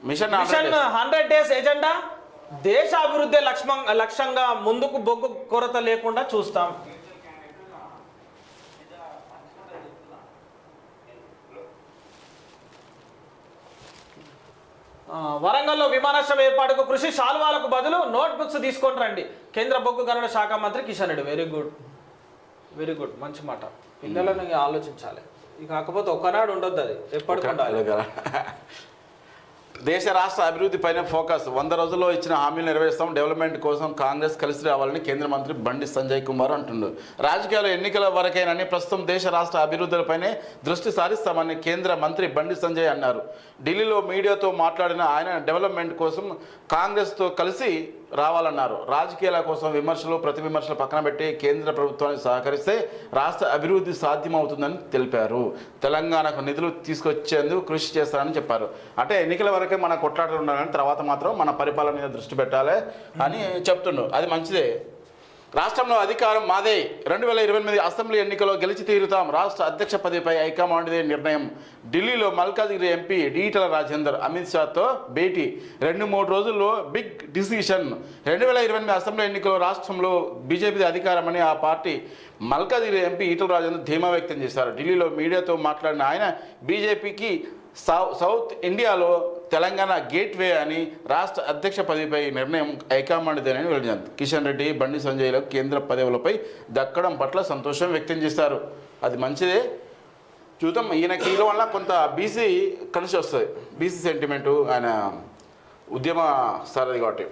Machine 100 days agenda దేశ అభివృద్ధి లక్ష్యంగా ముందుకు బొగ్గు కొరత లేకుండా చూస్తాం. వరంగల్లో విమానాశ్రయం ఏర్పాటుకు కృషి, శాల్వాలకు బదులు నోట్ బుక్స్ తీసుకొని రండి. కేంద్ర బొగ్గు గనుల శాఖ మంత్రి కిషన్ రెడ్డి. వెరీ గుడ్ మంచి మాట. పిల్లలను ఆలోచించాలి. ఇక కాకపోతే ఒక్కనాడు ఉండొద్దు, అది ఎప్పటికీ ఉండాలి. దేశ రాష్ట్ర అభివృద్ధి పైన ఫోకస్. 100 రోజుల్లో ఇచ్చిన హామీలు నెరవేర్స్తాం. డెవలప్మెంట్ కోసం కాంగ్రెస్ కలిసి రావాలని కేంద్ర మంత్రి బండి సంజయ్ కుమార్ అంటుండు. రాజకీయాలు ఎన్నికల వరకేనని, ప్రస్తుతం దేశ రాష్ట్ర అభివృద్ధిపైనే దృష్టి సారిస్తామని కేంద్ర మంత్రి బండి సంజయ్ అన్నారు. ఢిల్లీలో మీడియాతో మాట్లాడిన ఆయన డెవలప్మెంట్ కోసం కాంగ్రెస్తో కలిసి రావాలన్నారు. రాజకీయాల కోసం విమర్శలు ప్రతి విమర్శలు పక్కన పెట్టి కేంద్ర ప్రభుత్వానికి సహకరిస్తే రాష్ట్ర అభివృద్ధి సాధ్యమవుతుందని తెలిపారు. తెలంగాణకు నిధులు తీసుకొచ్చేందుకు కృషి చేస్తారని చెప్పారు. అంటే ఎన్నికల వరకే మన కొట్లాటలు ఉండాలని, తర్వాత మాత్రం మన పరిపాలన మీద దృష్టి పెట్టాలి అని చెప్తుండు. అది మంచిదే. రాష్ట్రంలో అధికారం మాదే. 2028 అసెంబ్లీ ఎన్నికల్లో గెలిచి తీరుతాం. రాష్ట్ర అధ్యక్ష పదవిపై హైకమాండ్దే నిర్ణయం. ఢిల్లీలో మల్కాజిగిరి ఎంపీ ఈటల రాజేందర్ అమిత్ షాతో భేటీ. 2-3 రోజుల్లో బిగ్ డిసిషన్. 2028 అసెంబ్లీ ఎన్నికల్లో రాష్ట్రంలో బీజేపీ అధికారమని ఆ పార్టీ మల్కాజిగిరి ఎంపీ ఈటల రాజేందర్ ధీమా వ్యక్తం చేశారు. ఢిల్లీలో మీడియాతో మాట్లాడిన ఆయన బీజేపీకి సౌత్ ఇండియాలో తెలంగాణ గేట్వే అని, రాష్ట్ర అధ్యక్ష పదవిపై నిర్ణయం హైకమాండ్దేనని వెల్లడించారు. కిషన్ రెడ్డి, బండి సంజయ్లకు కేంద్ర పదవులపై దక్కడం పట్ల సంతోషం వ్యక్తం చేశారు. అది మంచిదే. చూద్దాం. ఈయనకి వీళ్ళ వల్ల కొంత బీసీ కలిసి వస్తుంది. బీసీ సెంటిమెంటు, ఆయన ఉద్యమ సారథి కాబట్టి.